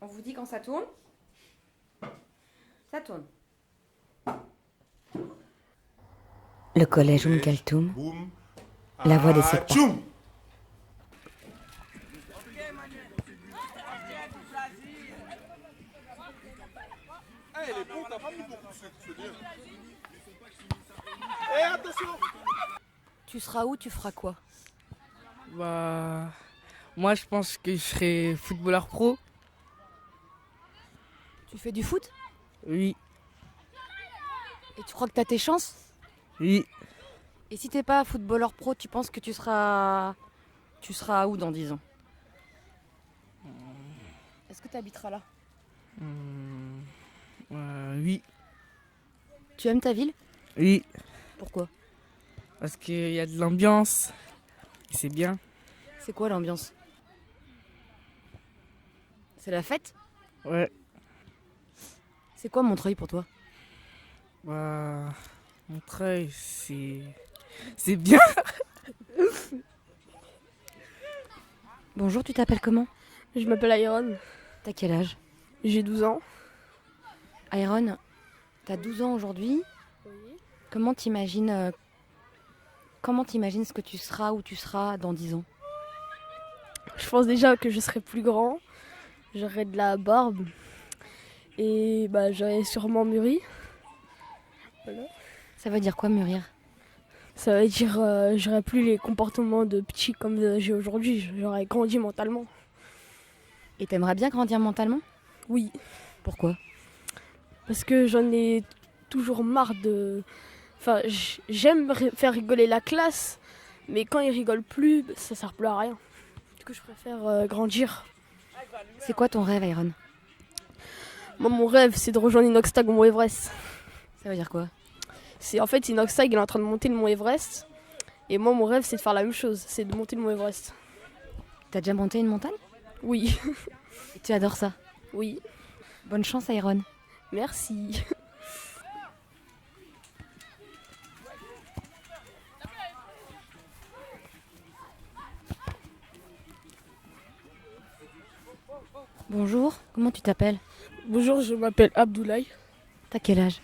On vous dit quand ça tourne. Ça tourne. Le collège Kaltoum, Boum. la voix des 7 pas. Tchoum. Eh, les bons, t'as pas mis beaucoup de sucre, je veux dire. Eh, attention. Tu seras où, tu feras quoi? Bah, moi je pense que je serai footballeur pro. Tu fais du foot? Oui, Et tu crois que t'as tes chances? oui. Et si t'es pas footballeur pro, tu penses que tu seras où dans 10 ans? Est-ce que tu habiteras là? Oui, Tu aimes ta ville? oui. Pourquoi? Parce qu'il y a de l'ambiance. Et c'est bien. C'est quoi l'ambiance? C'est la fête? Ouais. C'est quoi Montreuil pour toi? Bah, Montreuil, c'est bien. Bonjour, tu t'appelles comment? Je m'appelle Iron, T'as quel âge? j'ai 12 ans. Iron, t'as 12 ans aujourd'hui. Comment t'imagines ce que tu seras ou tu seras dans 10 ans? Je pense déjà que je serai plus grand, j'aurai de la barbe et j'aurai sûrement mûri. Voilà. Ça veut dire quoi mûrir? Ça veut dire j'aurai plus les comportements de petit comme j'ai aujourd'hui, j'aurai grandi mentalement. Et t'aimerais bien grandir mentalement? Oui, Pourquoi? parce que j'en ai toujours marre de... Enfin, j'aime faire rigoler la classe, mais quand ils rigolent plus, ça sert plus à rien. Du coup, je préfère grandir. C'est quoi ton rêve, Iron? Moi, mon rêve, c'est de rejoindre Inoxtag au Mont Everest. Ça veut dire quoi? En fait, Inoxtag, il est en train de monter le Mont Everest. Et moi, mon rêve, c'est de faire la même chose, c'est de monter le Mont Everest. T'as déjà monté une montagne? Oui, Et tu adores ça? oui, Bonne chance, Iron. merci. Bonjour, comment tu t'appelles? Bonjour, je m'appelle Abdoulaye. T'as quel âge?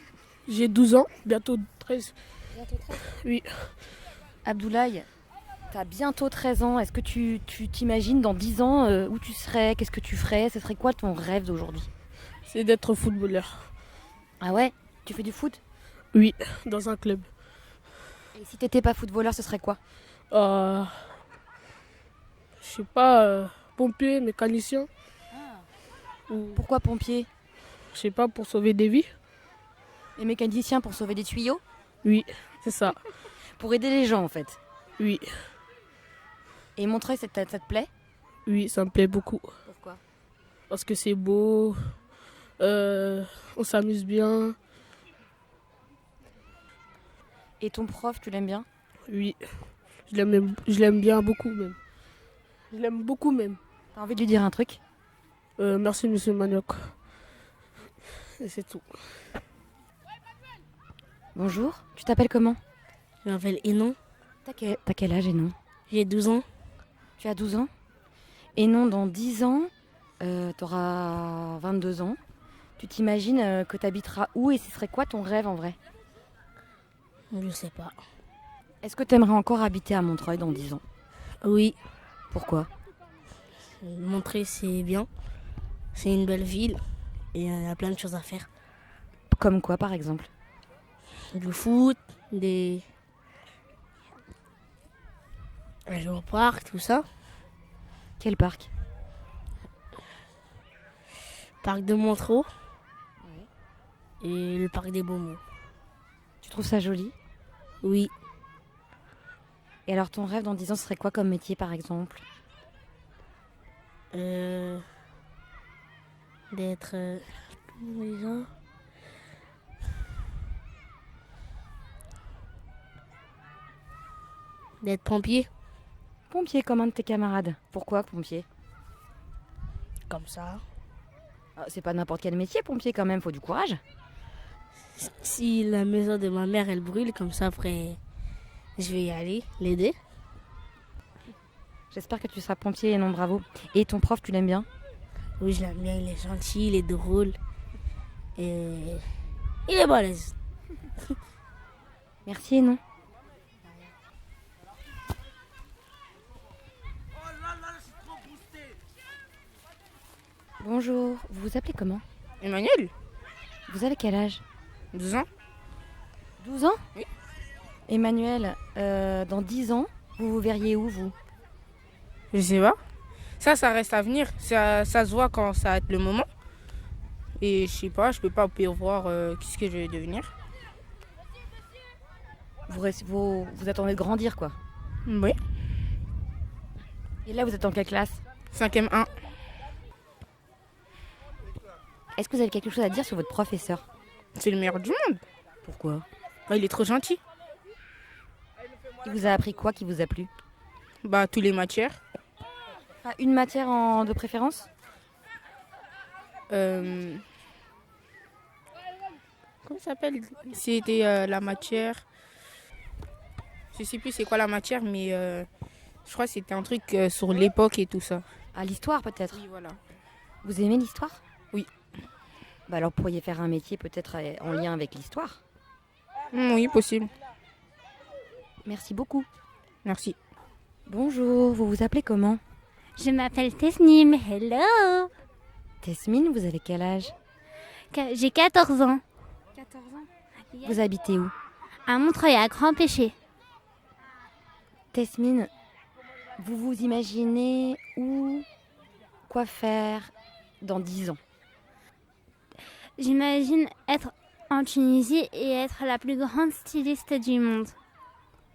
J'ai 12 ans, bientôt 13. Oui. Abdoulaye, t'as bientôt 13 ans. Est-ce que tu t'imagines dans 10 ans où tu serais? Qu'est-ce que tu ferais? Ce serait quoi ton rêve d'aujourd'hui? C'est d'être footballeur. Ah ouais? Tu fais du foot? Oui, dans un club. Et si t'étais pas footballeur, ce serait quoi? Euh, je sais pas, pompier, mécanicien. Ou, Pourquoi pompier? je sais pas, pour sauver des vies. Et mécanicien pour sauver des tuyaux? Oui, c'est ça. Pour aider les gens en fait. Oui, Et Montreuil, ça te plaît? oui, ça me plaît beaucoup. Pourquoi? Parce que c'est beau, on s'amuse bien. Et ton prof, tu l'aimes bien? Oui, je l'aime bien beaucoup même. Je l'aime beaucoup même. T'as envie de lui dire un truc? Merci Monsieur Manioc. Et c'est tout. Bonjour, tu t'appelles comment? Je m'appelle Enon, T'as quel âge, Enon? j'ai 12 ans. Tu as 12 ans? Enon, dans 10 ans, t'auras 22 ans. Tu t'imagines que t'habiteras où et ce serait quoi ton rêve en vrai? Je sais pas. Est-ce que t'aimerais encore habiter à Montreuil dans 10 ans? Oui, Pourquoi? Montreuil c'est bien. C'est une belle ville et il y a plein de choses à faire. Comme quoi par exemple? Du foot, des aller au parc, tout ça. Quel parc? Parc de Montreux et le parc des Beaumont. Tu trouves ça joli? Oui, Et alors ton rêve dans 10 ans, ce serait quoi comme métier par exemple? d'être déjà. D'être pompier, Pompier comme un de tes camarades. Pourquoi pompier? comme ça. Ah, c'est pas n'importe quel métier pompier quand même, faut du courage. Si la maison de ma mère elle brûle, comme ça après je vais y aller, l'aider. J'espère que tu seras pompier et non bravo. Et ton prof, tu l'aimes bien? Oui, je l'aime bien, il est gentil, il est drôle. Et il est balèze. Merci et non. Bonjour, vous vous appelez comment? Emmanuel, Vous avez quel âge? 12 ans. 12 ans? Oui. Emmanuel, dans 10 ans, vous vous verriez où, vous? Je sais pas. Ça reste à venir. Ça se voit quand ça va être le moment. Et je sais pas, je peux pas prévoir qu'est-ce que je vais devenir. Vous attendez de grandir, quoi. Oui. Et là, vous êtes en quelle classe? 5e 1. Est-ce que vous avez quelque chose à dire sur votre professeur? C'est le meilleur du monde. Pourquoi? Bah, il est trop gentil. Il vous a appris quoi qui vous a plu? Bah, toutes les matières. Pas une matière de préférence? Comment ça s'appelle? C'était la matière. Je sais plus c'est quoi la matière, mais je crois que c'était un truc sur l'époque et tout ça. Ah, l'histoire, peut-être? Oui, voilà. Vous aimez l'histoire? Oui. Bah alors, vous pourriez faire un métier peut-être en lien avec l'histoire. Oui, possible. Merci beaucoup. Merci. Bonjour, vous vous appelez comment? Je m'appelle Tesnim, hello. Tesmine, vous avez quel âge? J'ai 14 ans. 14 ans. Vous habitez où? À Montreuil, à Grand Péché. Tesmine, vous vous imaginez où, quoi faire dans 10 ans? J'imagine être en Tunisie et être la plus grande styliste du monde.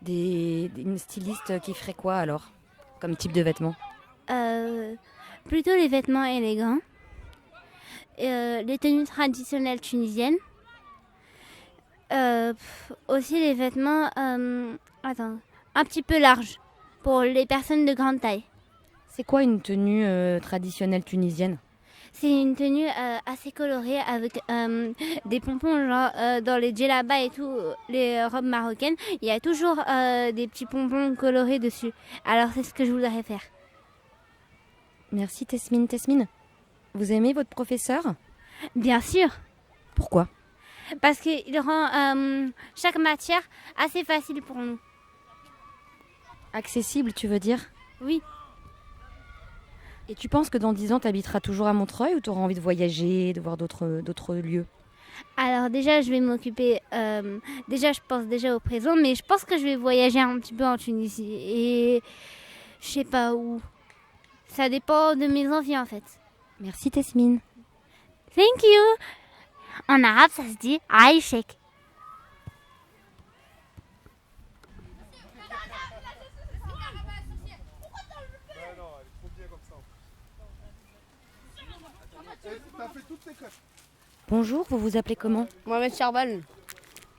Une styliste qui ferait quoi alors? Comme type de vêtements? Plutôt les vêtements élégants, les tenues traditionnelles tunisiennes, aussi les vêtements un petit peu larges pour les personnes de grande taille. C'est quoi une tenue traditionnelle tunisienne? C'est une tenue assez colorée avec des pompons genre, dans les djellabas et tout, les robes marocaines. Il y a toujours des petits pompons colorés dessus. Alors c'est ce que je voudrais faire. Merci Tesmine. Tesmine, vous aimez votre professeur? Bien sûr, Pourquoi? parce qu'il rend chaque matière assez facile pour nous. Accessible, tu veux dire? Oui, Et tu penses que dans 10 ans, tu habiteras toujours à Montreuil ou tu auras envie de voyager, de voir d'autres lieux? alors déjà je vais m'occuper, déjà je pense déjà au présent, mais je pense que je vais voyager un petit peu en Tunisie et je sais pas où. Ça dépend de mes envies en fait. Merci Tesmine. Thank you. En arabe ça se dit Aïchek. T'as fait toutes tes crêpes. Bonjour, vous vous appelez comment? Mohamed Charbal,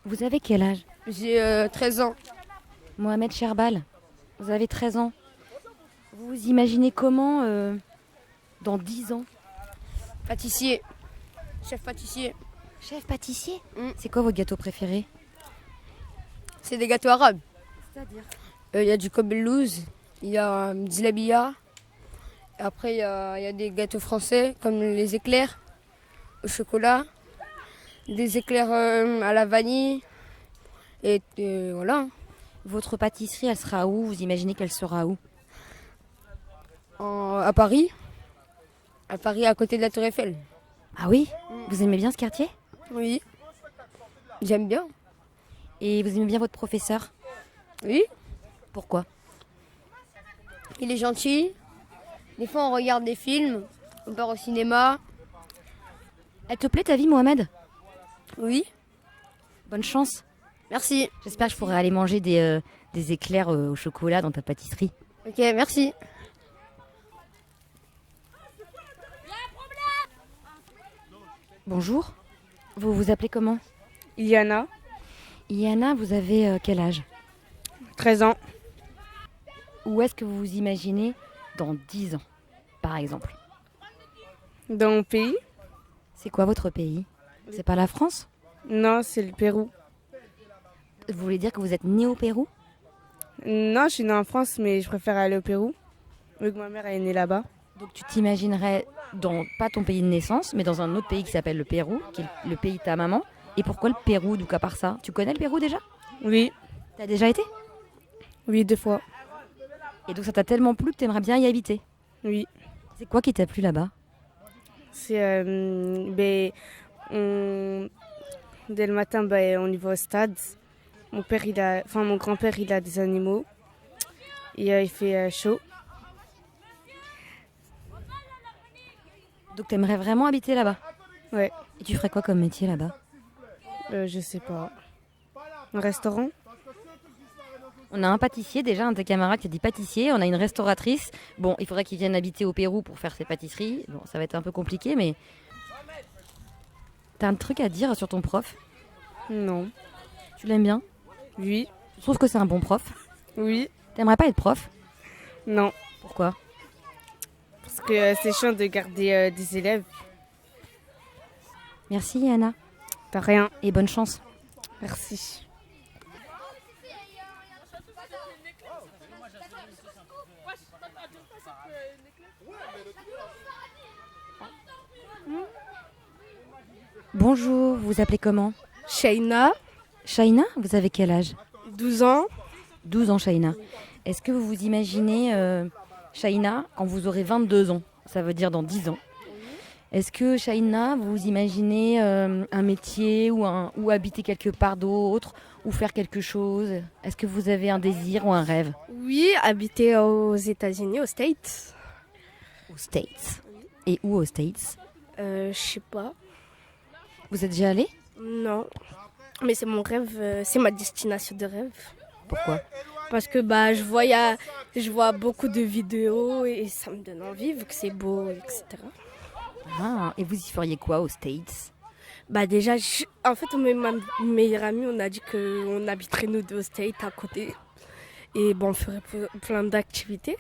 Vous avez quel âge? j'ai 13 ans. Mohamed Cherbal, vous avez 13 ans. Vous vous imaginez comment dans 10 ans? Pâtissier, chef pâtissier. Chef pâtissier? Mm. C'est quoi votre gâteau préféré? C'est des gâteaux arabes. C'est-à-dire? Il y a du kobellouz, il y a zlabia. Après, il y a des gâteaux français comme les éclairs au chocolat, des éclairs à la vanille. Et voilà. Votre pâtisserie, elle sera où? Vous imaginez qu'elle sera où? À Paris. À Paris, à côté de la Tour Eiffel. Ah oui? Vous aimez bien ce quartier? Oui. J'aime bien. Et vous aimez bien votre professeur? Oui. Pourquoi? Il est gentil. Des fois, on regarde des films. On part au cinéma. Elle te plaît ta vie, Mohamed? Oui. Bonne chance. Merci. J'espère que je pourrai aller manger des éclairs au chocolat dans ta pâtisserie. Ok, merci. Bonjour. Vous vous appelez comment? Iliana, Iliana, vous avez quel âge? 13 ans. Où est-ce que vous vous imaginez dans 10 ans, par exemple? Dans mon pays? C'est quoi votre pays? C'est pas la France? Non, c'est le Pérou. Vous voulez dire que vous êtes né au Pérou? Non, je suis née en France, mais je préfère aller au Pérou, vu que ma mère est née là-bas. Donc tu t'imaginerais dans, pas ton pays de naissance, mais dans un autre pays qui s'appelle le Pérou, qui est le pays de ta maman. Et pourquoi le Pérou, donc à part ça? Tu connais le Pérou déjà? Oui, T'as déjà été? oui, 2 fois. Et donc ça t'a tellement plu que t'aimerais bien y habiter. Oui. C'est quoi qui t'a plu là-bas? C'est dès le matin, on y va au stade. Mon grand-père, il a des animaux. Et il fait chaud. Donc t'aimerais vraiment habiter là-bas? Ouais. Et tu ferais quoi comme métier là-bas? Je sais pas. Un restaurant? On a un pâtissier déjà, un de tes camarades qui a dit pâtissier. On a une restauratrice. Bon, il faudrait qu'il vienne habiter au Pérou pour faire ses pâtisseries. Bon, ça va être un peu compliqué, mais... T'as un truc à dire sur ton prof? Non. Tu l'aimes bien? Oui. Tu trouves que c'est un bon prof? Oui. T'aimerais pas être prof? Non. Pourquoi? Parce que c'est chiant de garder des élèves. Merci Anna. T'as rien. Et bonne chance. Merci. Bonjour, vous vous appelez comment? Shaina, Shaina, vous avez quel âge? 12 ans. 12 ans Shaina. Est-ce que vous vous imaginez Shaina quand vous aurez 22 ans? Ça veut dire dans 10 ans. Est-ce que Shaina, vous vous imaginez un métier ou habiter quelque part d'autre ou faire quelque chose? Est-ce que vous avez un désir ou un rêve? Oui, habiter aux États-Unis, aux States. Aux States. Et où aux States? Je sais pas. Vous êtes déjà allé? Non. Mais c'est mon rêve, c'est ma destination de rêve. Pourquoi? Parce que je vois beaucoup de vidéos et ça me donne envie vu que c'est beau, etc. Ah, et vous y feriez quoi aux States? Déjà, en fait, ma meilleure amie, on a dit qu'on habiterait nous deux aux States à côté. Et on ferait plein d'activités.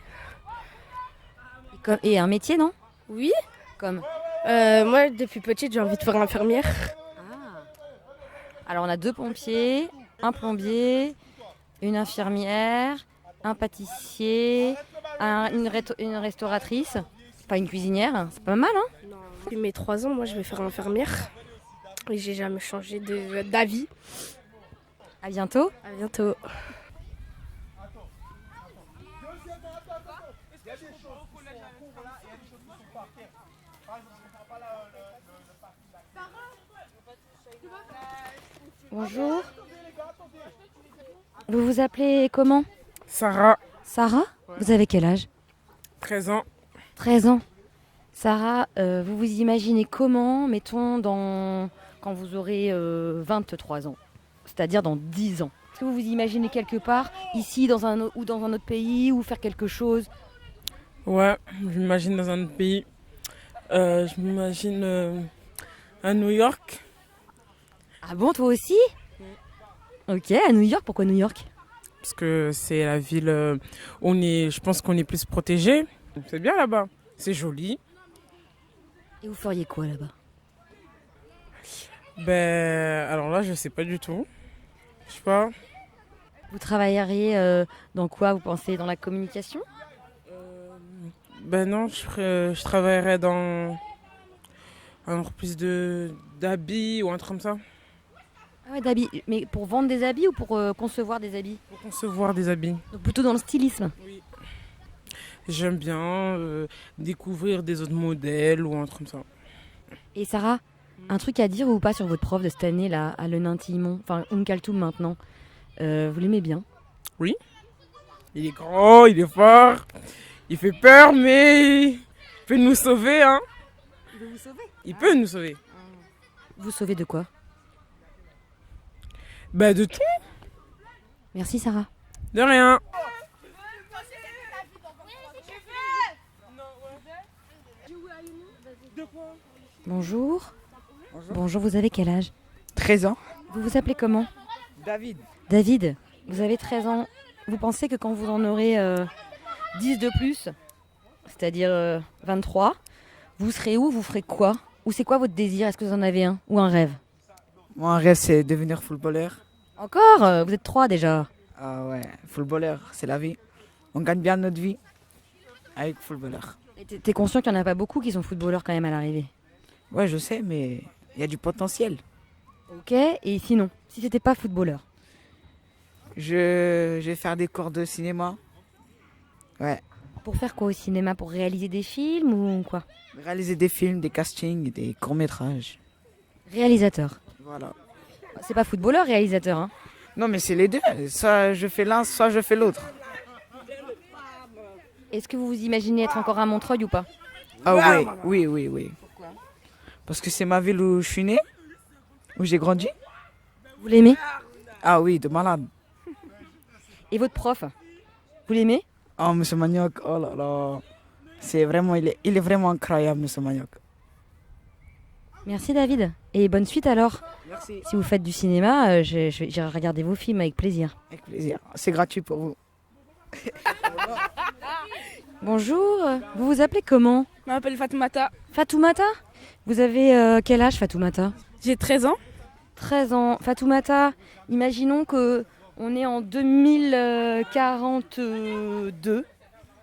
Et un métier, non? Oui. Comme? Moi, depuis petite, j'ai envie de faire infirmière. Alors on a 2 pompiers, un plombier, une infirmière, un pâtissier, une restauratrice, pas une cuisinière, c'est pas mal hein? Depuis mes 3 ans, moi, je vais faire infirmière. Et j'ai jamais changé d'avis. À bientôt. À bientôt. Bonjour. Vous vous appelez comment? Sarah, Sarah? Vous avez quel âge? 13 ans. 13 ans. Sarah, vous vous imaginez comment, mettons, quand vous aurez 23 ans, c'est-à-dire dans 10 ans? Est-ce que vous vous imaginez quelque part, ici, dans un autre pays, ou faire quelque chose? Ouais, je m'imagine dans un autre pays. Je m'imagine à New York. Ah bon, toi aussi? Ok, à New York, pourquoi New York? Parce que c'est la ville où je pense qu'on est plus protégé. C'est bien là-bas. C'est joli. Et vous feriez quoi là-bas? Alors là, je sais pas du tout. Je sais pas. Vous travailleriez dans quoi, vous pensez? Dans la communication? Non, je travaillerais dans un plus d'habits ou un truc comme ça. Ah ouais, d'habits. Mais pour vendre des habits ou pour concevoir des habits? Pour concevoir des habits. Donc plutôt dans le stylisme. Oui. J'aime bien découvrir des autres modèles ou un truc comme ça. Et Sarah, un truc à dire ou pas sur votre prof de cette année là, à Lenain-Timon, enfin Kaltoum maintenant? Vous l'aimez bien? Oui. Il est grand, il est fort, il fait peur, mais il peut nous sauver, hein. Il veut vous sauver? Il peut nous sauver. Vous sauver de quoi? De tout. Merci Sarah. De rien. Bonjour. Bonjour, vous avez quel âge? 13 ans. Vous vous appelez comment? David. David, vous avez 13 ans. Vous pensez que quand vous en aurez 10 de plus, c'est-à-dire 23, vous serez où? Vous ferez quoi? Ou c'est quoi votre désir? Est-ce que vous en avez un? Ou un rêve? Mon rêve, c'est devenir footballeur. Encore? Vous êtes 3 déjà. Ah ouais, footballeur, c'est la vie. On gagne bien notre vie avec footballeur. Et t'es conscient qu'il n'y en a pas beaucoup qui sont footballeurs quand même à l'arrivée? Ouais, je sais, mais il y a du potentiel. Ok, et sinon, si t'étais pas footballeur? Je vais faire des cours de cinéma. Ouais. Pour faire quoi au cinéma? Pour réaliser des films ou quoi? Réaliser des films, des castings, des courts-métrages. Réalisateur. Voilà. C'est pas footballeur, réalisateur, hein? Non, mais c'est les deux. Soit je fais l'un, soit je fais l'autre. Est-ce que vous vous imaginez être encore à Montreuil ou pas? Ah oui. Pourquoi? Parce que c'est ma ville où je suis né, où j'ai grandi. Vous l'aimez? Ah oui, de malade. Et votre prof? Vous l'aimez? Oh, Monsieur Manioc, oh là là. C'est vraiment, il est vraiment incroyable, Monsieur Manioc. Merci David. Et bonne suite alors. Merci. Si vous faites du cinéma, j'irai regarder vos films avec plaisir. Avec plaisir. C'est gratuit pour vous. Bonjour, vous vous appelez comment? Je m'appelle Fatoumata. Fatoumata? Vous avez quel âge Fatoumata? J'ai 13 ans. 13 ans. Fatoumata, imaginons que on est en 2042.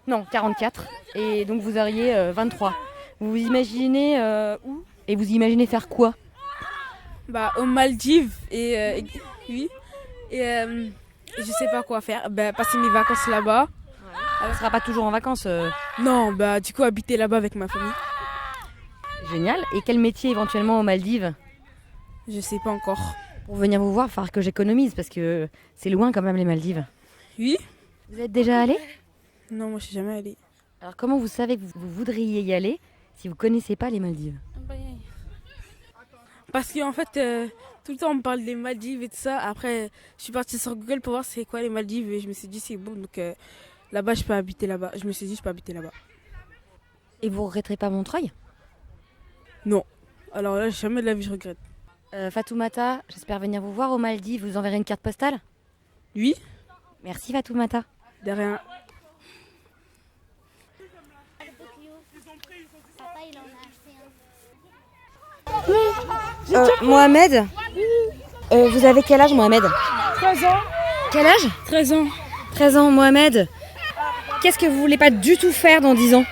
Non, 44. Et donc vous auriez 23. Vous vous imaginez où? Et vous imaginez faire quoi? Bah, aux Maldives et oui. Et je sais pas quoi faire. Bah, passer mes vacances là-bas. On ne sera pas toujours en vacances. Non, bah du coup habiter là-bas avec ma famille. Génial. Et quel métier éventuellement aux Maldives? Je sais pas encore. Pour venir vous voir, il va falloir que j'économise parce que c'est loin quand même les Maldives. Oui. Vous êtes déjà allé? Non, moi je suis jamais allée. Alors comment vous savez que vous voudriez y aller si vous connaissez pas les Maldives? Parce qu'en fait, tout le temps on me parle des Maldives et tout ça. Après, je suis partie sur Google pour voir c'est quoi les Maldives et je me suis dit c'est bon. Donc là-bas, je peux habiter là-bas. Je me suis dit je peux habiter là-bas. Et vous regretterez pas Montreuil? Non. Alors là, jamais de la vie je regrette. Fatoumata, j'espère venir vous voir aux Maldives. Vous enverrez une carte postale? Oui. Merci Fatoumata. De rien. Mohamed, vous avez quel âge Mohamed? 13 ans. Quel âge? 13 ans. 13 ans Mohamed. Qu'est-ce que vous voulez pas du tout faire dans 10 ans?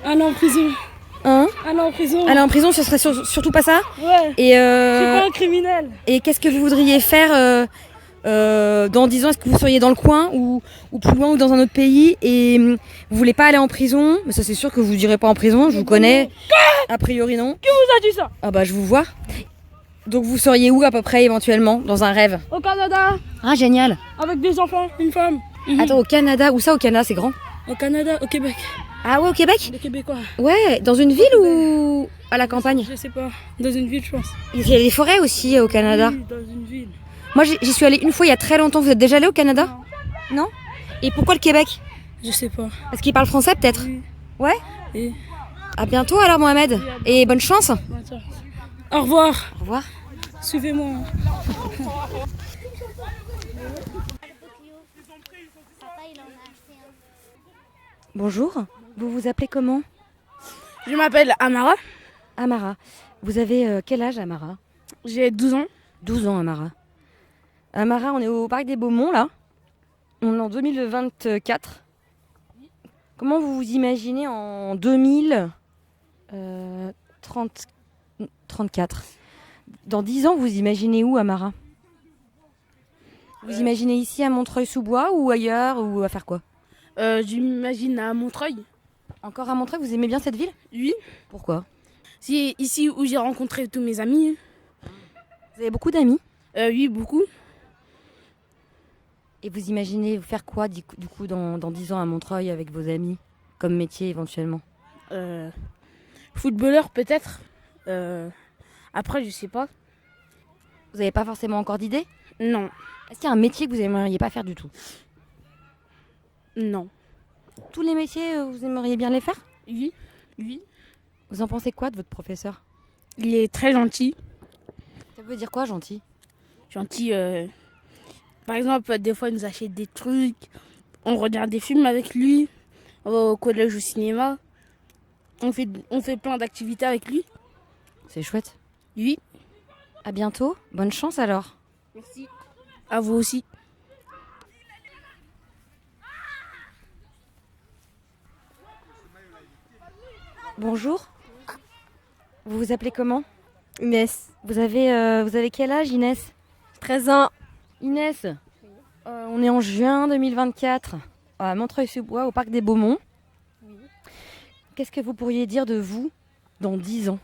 Un an en prison. Hein? Un an en prison. Aller en prison, ce serait surtout pas ça? Ouais. Et, Je suis pas un criminel. et qu'est-ce que vous voudriez faire dans 10 ans? Est-ce que vous seriez dans le coin ou plus loin ou dans un autre pays? Et vous voulez pas aller en prison? Mais ça c'est sûr que vous irez pas en prison, je vous connais. A priori non. Qui vous a dit ça? Ah bah je vous vois. Donc vous seriez où à peu près éventuellement dans un rêve? Au Canada, Ah génial. avec des enfants, une femme. Attends, au Canada, où ça au Canada? C'est grand. Au Canada, au Québec. Ah ouais, au Québec? Les Québécois. Ouais, dans une ville ou à la campagne? Je sais pas. Dans une ville, je pense. Il y a des forêts aussi au Canada. Oui, dans une ville. Moi j'y suis allée une fois il y a très longtemps. Vous êtes déjà allé au Canada? Non. Et pourquoi le Québec? Je sais pas. Parce qu'ils parlent français peut-être? Oui. Ouais. Et... À bientôt alors Mohamed. Et bonne chance. Au revoir. Au revoir. Suivez-moi. Bonjour. Vous vous appelez comment? Je m'appelle Amara. Amara. Vous avez quel âge Amara? J'ai 12 ans. 12 ans Amara. Amara, on est au Parc des Beaumonts là. On est en 2024. Comment vous vous imaginez en 2034? Dans 10 ans, vous imaginez où Amara? Vous imaginez ici à Montreuil-sous-Bois ou ailleurs ou à faire quoi? Je m'imagine à Montreuil. Encore à Montreuil, vous aimez bien cette ville? Oui. Pourquoi? C'est ici où j'ai rencontré tous mes amis. Vous avez beaucoup d'amis? Oui, beaucoup. Et vous imaginez faire quoi du coup dans 10 ans à Montreuil avec vos amis? Comme métier éventuellement? Footballeur peut-être. Après, je sais pas. Vous n'avez pas forcément encore d'idée? Non. Est-ce qu'il y a un métier que vous n'aimeriez pas faire du tout? Non. Tous les métiers, vous aimeriez bien les faire? Oui. Oui. Vous en pensez quoi de votre professeur? Il est très gentil. Ça veut dire quoi, gentil? Gentil. Par exemple, des fois, il nous achète des trucs. On regarde des films avec lui. On va au collège au cinéma. On fait plein d'activités avec lui. C'est chouette. Oui. À bientôt. Bonne chance alors. Merci. À vous aussi. Bonjour. Vous vous appelez comment? Inès, Vous avez quel âge, Inès? 13 ans. Inès, on est en juin 2024 à Montreuil-sous-Bois, au parc des Beaumonts. Qu'est-ce que vous pourriez dire de vous dans 10 ans?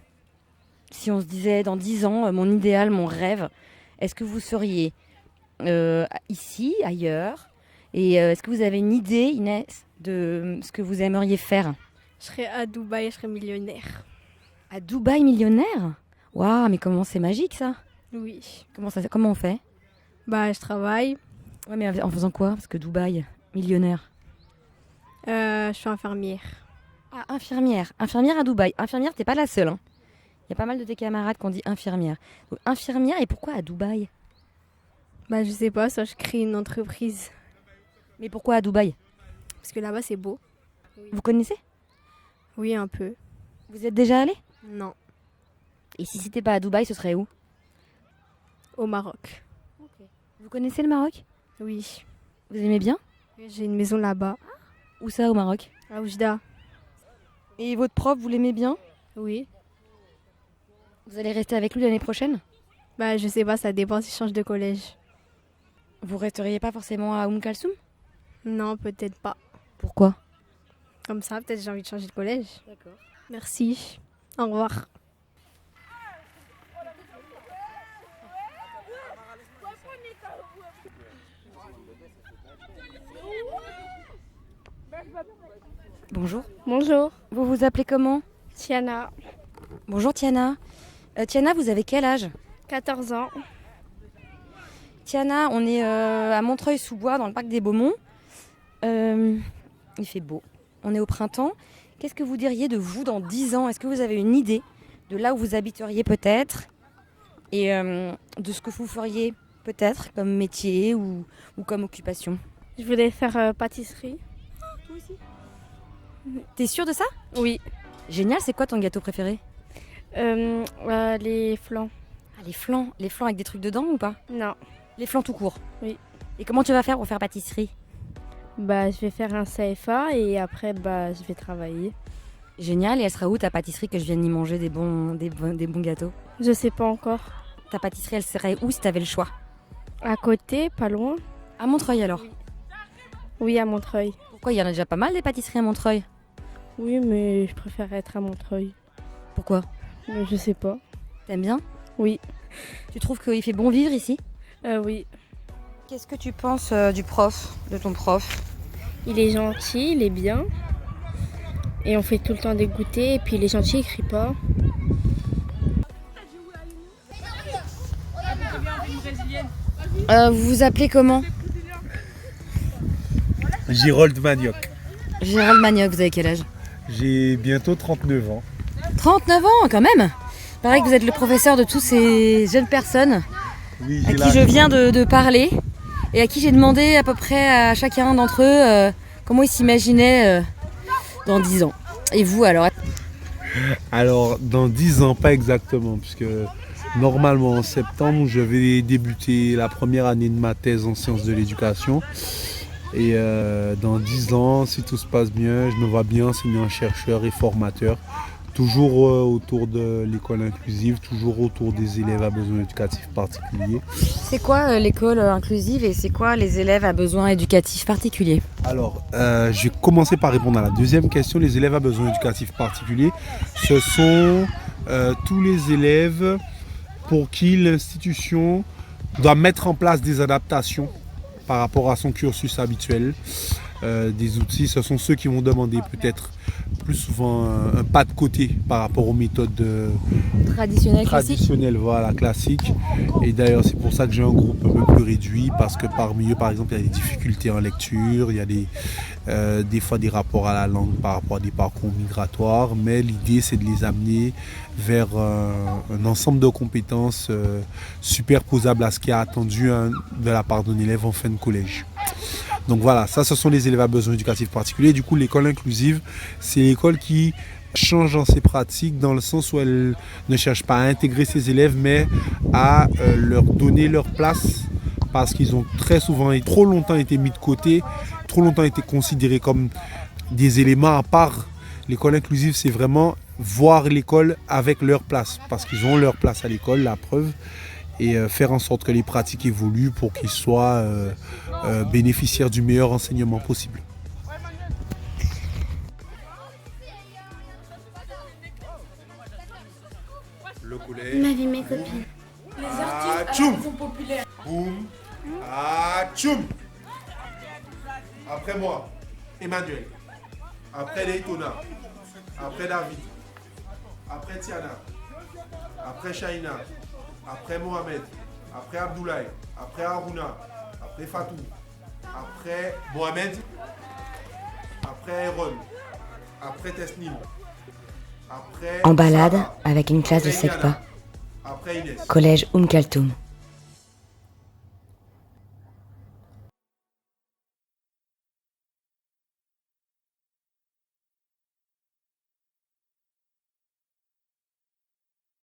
Si on se disait dans 10 ans, mon idéal, mon rêve, est-ce que vous seriez ici, ailleurs? Et est-ce que vous avez une idée, Inès, de ce que vous aimeriez faire? Je serai à Dubaï, je serai millionnaire. À Dubaï, millionnaire? Waouh, mais comment c'est magique ça? Oui. Comment on fait? Bah, je travaille. Ouais, mais en faisant quoi? Parce que Dubaï, millionnaire. Je suis infirmière. Ah, infirmière. Infirmière à Dubaï. Infirmière, t'es pas la seule. Hein. Il y a pas mal de tes camarades qui ont dit infirmière. Donc, infirmière, et pourquoi à Dubaï? Bah, je sais pas, soit je crée une entreprise. Mais pourquoi à Dubaï? Parce que là-bas, c'est beau. Vous connaissez? Oui, un peu. Vous êtes déjà allé? Non. Et si c'était pas à Dubaï, ce serait où? Au Maroc. Vous connaissez le Maroc? Oui. Vous aimez bien? J'ai une maison là-bas. Où ça, au Maroc? À Oujda. Et votre prof, vous l'aimez bien? Oui. Vous allez rester avec lui l'année prochaine? Bah, je sais pas, ça dépend si je change de collège. Vous resteriez pas forcément à Kalsoum? Non, peut-être pas. Pourquoi? Comme ça, peut-être j'ai envie de changer de collège. D'accord. Merci. Au revoir. Bonjour. Bonjour, Vous vous appelez comment? Tiana, Bonjour Tiana. Tiana, vous avez quel âge? 14 ans. Tiana, on est à Montreuil-sous-Bois, dans le parc des Beaumonts. Il fait beau. On est au printemps. Qu'est-ce que vous diriez de vous dans 10 ans? Est-ce que vous avez une idée de là où vous habiteriez peut-être? Et de ce que vous feriez peut-être comme métier ou comme occupation? Je voulais faire pâtisserie. T'es sûre de ça? Oui. Génial, c'est quoi ton gâteau préféré? Les flancs. Ah, les flancs. Les flancs avec des trucs dedans ou pas? Non. Les flancs tout court? Oui. Et comment tu vas faire pour faire pâtisserie? Bah, je vais faire un CFA et après, bah, je vais travailler. Génial, et elle sera où ta pâtisserie que je vienne y manger des bons gâteaux? Je sais pas encore. Ta pâtisserie, elle serait où si t'avais le choix? À côté, pas loin. À Montreuil alors? Oui, à Montreuil. Pourquoi? Il y en a déjà pas mal des pâtisseries à Montreuil. Oui, mais je préfère être à Montreuil. Pourquoi? Mais je sais pas. T'aimes bien? Oui. Tu trouves qu'il fait bon vivre ici? Oui. Qu'est-ce que tu penses du prof, de ton prof? Il est gentil, il est bien. Et on fait tout le temps des goûters. Et puis il est gentil, il crie pas. Vous vous appelez comment? Gérald Manioc. Gérald Manioc, vous avez quel âge? J'ai bientôt 39 ans. 39 ans quand même. Pareil que vous êtes le professeur de tous ces jeunes personnes Oui, à qui je viens de parler et à qui j'ai demandé à peu près à chacun d'entre eux comment ils s'imaginaient dans 10 ans. Et vous alors? Alors, dans 10 ans, pas exactement, puisque normalement en septembre, je vais débuter la première année de ma thèse en sciences de l'éducation. Et dans 10 ans, si tout se passe bien, je me vois bien enseignant-chercheur et formateur, toujours autour de l'école inclusive, toujours autour des élèves à besoins éducatifs particuliers. C'est quoi l'école inclusive et c'est quoi les élèves à besoins éducatifs particuliers? Alors, je vais commencer par répondre à la deuxième question. Les élèves à besoins éducatifs particuliers, ce sont tous les élèves pour qui l'institution doit mettre en place des adaptations par rapport à son cursus habituel. Des outils, ce sont ceux qui vont demander peut-être plus souvent un pas de côté par rapport aux méthodes traditionnelles, voilà, classiques. Et d'ailleurs, c'est pour ça que j'ai un groupe un peu plus réduit, parce que parmi eux, par exemple, il y a des difficultés en lecture, il y a des fois des rapports à la langue par rapport à des parcours migratoires, mais l'idée, c'est de les amener vers un ensemble de compétences superposables à ce qui est attendu de la part d'un élève en fin de collège. Donc voilà, ça ce sont les élèves à besoins éducatifs particuliers. Du coup, l'école inclusive, c'est l'école qui change dans ses pratiques, dans le sens où elle ne cherche pas à intégrer ses élèves, mais à leur donner leur place, parce qu'ils ont très souvent et trop longtemps été mis de côté, trop longtemps été considérés comme des éléments à part. L'école inclusive, c'est vraiment voir l'école avec leur place, parce qu'ils ont leur place à l'école, la preuve, et faire en sorte que les pratiques évoluent pour qu'ils soient bénéficiaires du meilleur enseignement possible. Le collège. Ma vie, mes copines. Les artistes sont populaires. Boum. Tchoum. Après moi, Emmanuel. Après Daytona. Après David. Après Tiana. Après Shaina. Après Mohamed. Après Abdoulaye. Après Haruna. Après Fatou. Après Mohamed. Après Aaron. Après Tesnim. Après En balade Sarah. avec une classe de Après Yana. SECPA. Après Inès. Collège Kaltoum.